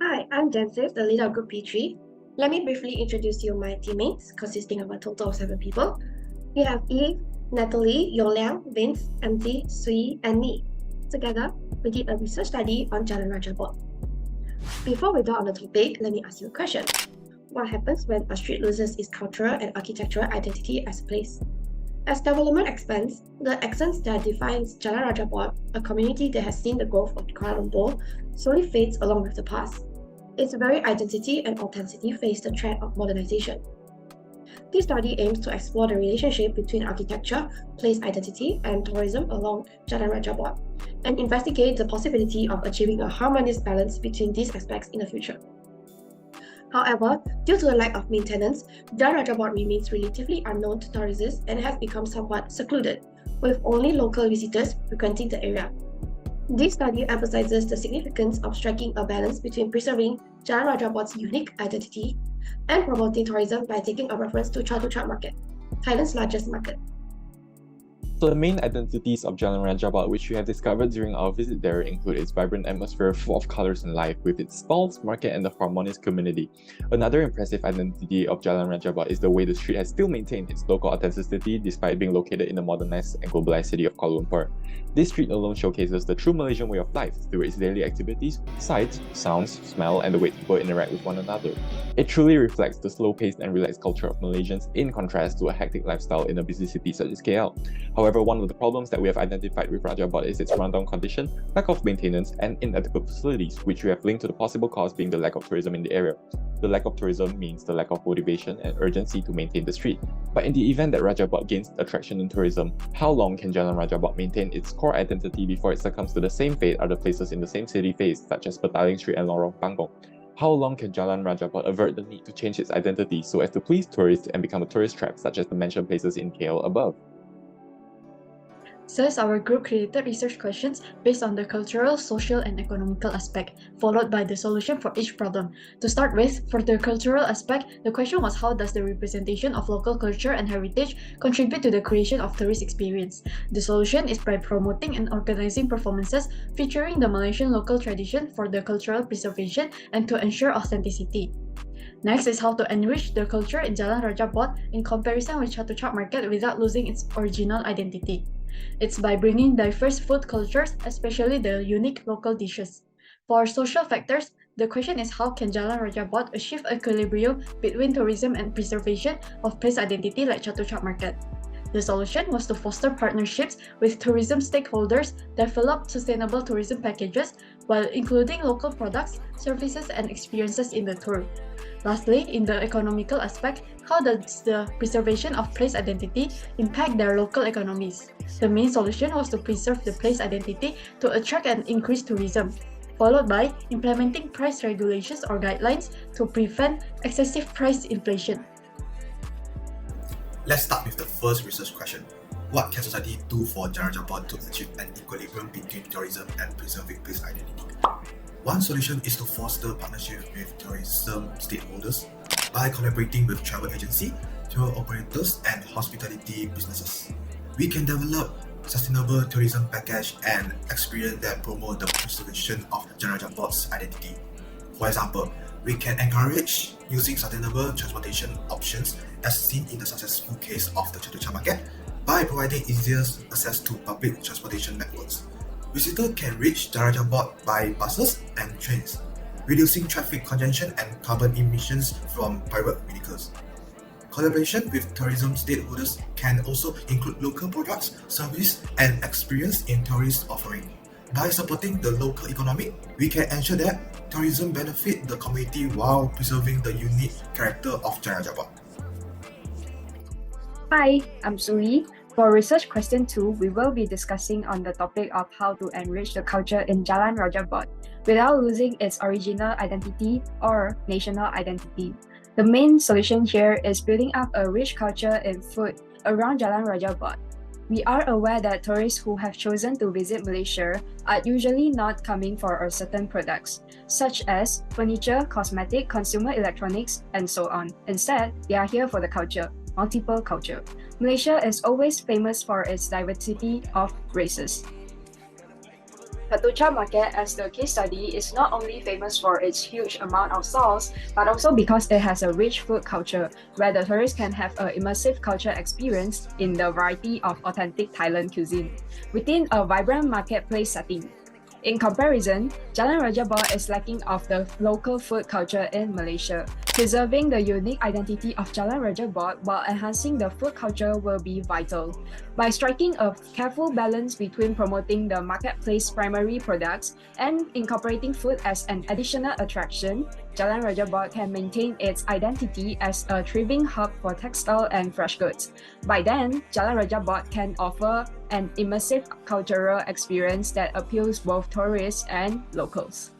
Hi, I'm Jensiv, the leader of Group P3. Let me briefly introduce you my teammates, consisting of a total of 7 people. We have Eve, Natalie, Yolang, Vince, MT, Sui, and me. Together, we did a research study on Jalan Raja Board. Before we go on the topic, let me ask you a question. What happens when a street loses its cultural and architectural identity as a place? As development expands, the essence that defines Jalan Raja Board, a community that has seen the growth of Kuala Lumpur, slowly fades along with the past. Its very identity and authenticity face the threat of modernization. This study aims to explore the relationship between architecture, place identity, and tourism along Jalan Raja Board, and investigate the possibility of achieving a harmonious balance between these aspects in the future. However, due to the lack of maintenance, Jalan Raja Board remains relatively unknown to tourists and has become somewhat secluded, with only local visitors frequenting the area. This study emphasizes the significance of striking a balance between preserving Jalan Raja Board's unique identity and promoting tourism by taking a reference to Chatuchak Market, Thailand's largest market. So the main identities of Jalan Raja Board which we have discovered during our visit there include its vibrant atmosphere full of colors and life with its stalls, market and the harmonious community. Another impressive identity of Jalan Raja Board is the way the street has still maintained its local authenticity despite being located in the modernized and globalized city of Kuala Lumpur. This street alone showcases the true Malaysian way of life through its daily activities, sights, sounds, smell and the way people interact with one another. It truly reflects the slow-paced and relaxed culture of Malaysians in contrast to a hectic lifestyle in a busy city such as KL. However, one of the problems that we have identified with Raja Board is its rundown condition, lack of maintenance, and inadequate facilities, which we have linked to the possible cause being the lack of tourism in the area. The lack of tourism means the lack of motivation and urgency to maintain the street. But in the event that Raja Board gains attraction in tourism, how long can Jalan Raja Board maintain its core identity before it succumbs to the same fate other places in the same city face, such as Petaling Street and Lorong Pangong? How long can Jalan Raja Board avert the need to change its identity so as to please tourists and become a tourist trap such as the mentioned places in KL above? Thus, our group created research questions based on the cultural, social, and economical aspect, followed by the solution for each problem. To start with, for the cultural aspect, the question was how does the representation of local culture and heritage contribute to the creation of tourist experience? The solution is by promoting and organizing performances featuring the Malaysian local tradition for the cultural preservation and to ensure authenticity. Next is how to enrich the culture in Jalan Raja Board in comparison with Chatuchak Market without losing its original identity. It's by bringing diverse food cultures, especially the unique local dishes. For social factors, the question is how can Jalan Raja Board achieve equilibrium between tourism and preservation of place identity like Chatuchak Market? The solution was to foster partnerships with tourism stakeholders, develop sustainable tourism packages, while including local products, services, and experiences in the tour. Lastly, in the economical aspect, how does the preservation of place identity impact their local economies? The main solution was to preserve the place identity to attract and increase tourism, followed by implementing price regulations or guidelines to prevent excessive price inflation. Let's start with the first research question. What can society do for Jalan Raja Board to achieve an equilibrium between tourism and preserving place identity? One solution is to foster partnership with tourism stakeholders by collaborating with travel agency, tour operators, and hospitality businesses. We can develop sustainable tourism package and experience that promote the preservation of Jalan Raja Board's identity. For example, we can encourage using sustainable transportation options as seen in the successful case of the Chatuchak Market by providing easier access to public transportation networks. Visitors can reach Jalan Raja Board by buses and trains, reducing traffic congestion and carbon emissions from private vehicles. Collaboration with tourism stakeholders can also include local products, service, and experience in tourist offering. By supporting the local economy, we can ensure that tourism benefit the community while preserving the unique character of Jalan Raja Board. Hi, I'm Sui. For research question 2, we will be discussing on the topic of how to enrich the culture in Jalan Raja Board without losing its original identity or national identity. The main solution here is building up a rich culture in food around Jalan Raja Board. We are aware that tourists who have chosen to visit Malaysia are usually not coming for a certain products, such as furniture, cosmetic, consumer electronics, and so on. Instead, they are here for the culture, multiple culture. Malaysia is always famous for its diversity of races. Chatuchak Market, as the case study, is not only famous for its huge amount of stalls, but also because it has a rich food culture, where the tourists can have an immersive culture experience in the variety of authentic Thailand cuisine, within a vibrant marketplace setting. In comparison, Jalan Raja Bot is lacking of the local food culture in Malaysia. Preserving the unique identity of Jalan Raja Bot while enhancing the food culture will be vital. By striking a careful balance between promoting the marketplace primary products and incorporating food as an additional attraction, Jalan Raja Bot can maintain its identity as a thriving hub for textile and fresh goods. By then, Jalan Raja Bot can offer an immersive cultural experience that appeals both tourists and locals.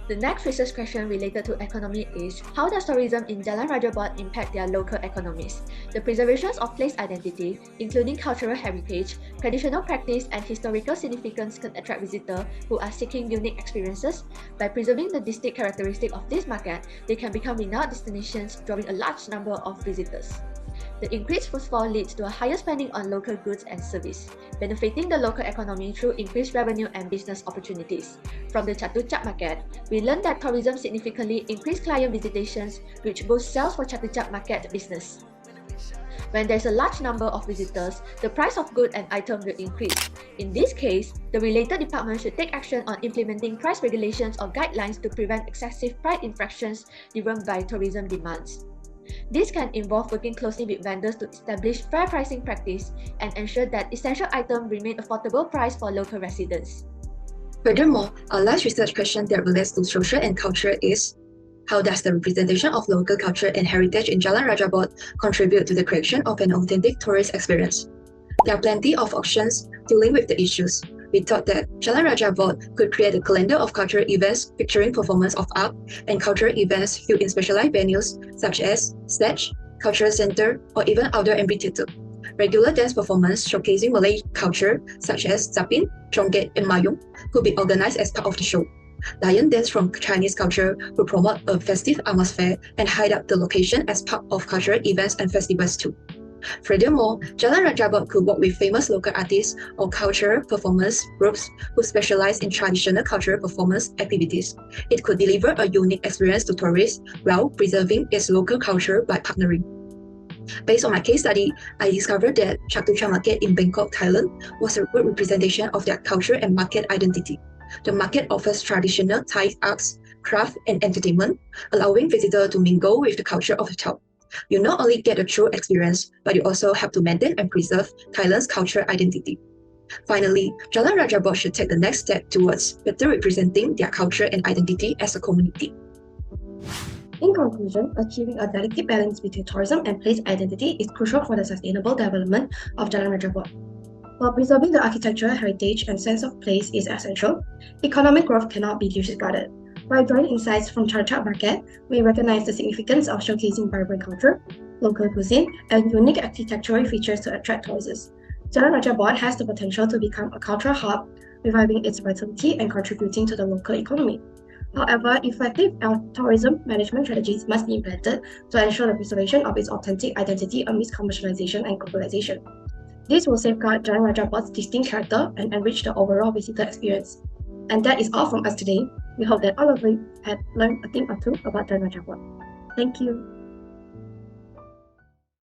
The next research question related to economy is, how does tourism in Jalan Raja Bot impact their local economies? The preservation of place identity, including cultural heritage, traditional practice, and historical significance can attract visitors who are seeking unique experiences. By preserving the distinct characteristics of this market, they can become renowned destinations, drawing a large number of visitors. The increased footfall leads to a higher spending on local goods and service, benefiting the local economy through increased revenue and business opportunities. From the Chatuchak Market, we learned that tourism significantly increased client visitations, which boosts sales for Chatuchak Market business. When there is a large number of visitors, the price of goods and items will increase. In this case, the related department should take action on implementing price regulations or guidelines to prevent excessive price infractions driven by tourism demands. This can involve working closely with vendors to establish fair pricing practice and ensure that essential items remain affordable price for local residents. Furthermore, our last research question that relates to social and culture is, how does the representation of local culture and heritage in Jalan Raja Bot contribute to the creation of an authentic tourist experience? There are plenty of options dealing with the issues. We thought that Jalan Raja Bot could create a calendar of cultural events featuring performance of art and cultural events held in specialized venues such as stage, cultural center, or even outdoor amphitheater. Regular dance performance showcasing Malay culture such as Zapin, Chongket, and Mayung could be organized as part of the show. Lion dance from Chinese culture will promote a festive atmosphere and hide up the location as part of cultural events and festivals too. Furthermore, Jalan Raja Bot could work with famous local artists or cultural performance groups who specialize in traditional cultural performance activities. It could deliver a unique experience to tourists while preserving its local culture by partnering. Based on my case study, I discovered that Chatuchak Market in Bangkok, Thailand was a good representation of their culture and market identity. The market offers traditional Thai arts, craft, and entertainment, allowing visitors to mingle with the culture of the town. You not only get a true experience, but you also have to maintain and preserve Thailand's cultural identity. Finally, Jalan Raja Bot should take the next step towards better representing their culture and identity as a community. In conclusion, achieving a delicate balance between tourism and place identity is crucial for the sustainable development of Jalan Raja Bot. While preserving the architectural heritage and sense of place is essential, economic growth cannot be disregarded. By drawing insights from Chatuchak Market, we recognize the significance of showcasing vibrant culture, local cuisine, and unique architectural features to attract tourists. Jalan Raja Bot has the potential to become a cultural hub, reviving its vitality and contributing to the local economy. However, effective tourism management strategies must be implemented to ensure the preservation of its authentic identity amidst commercialization and globalization. This will safeguard Jalan Raja Bot's distinct character and enrich the overall visitor experience. And that is all from us today. We hope that all of you had learned a thing or two about Jalan Raja Bot. Thank you.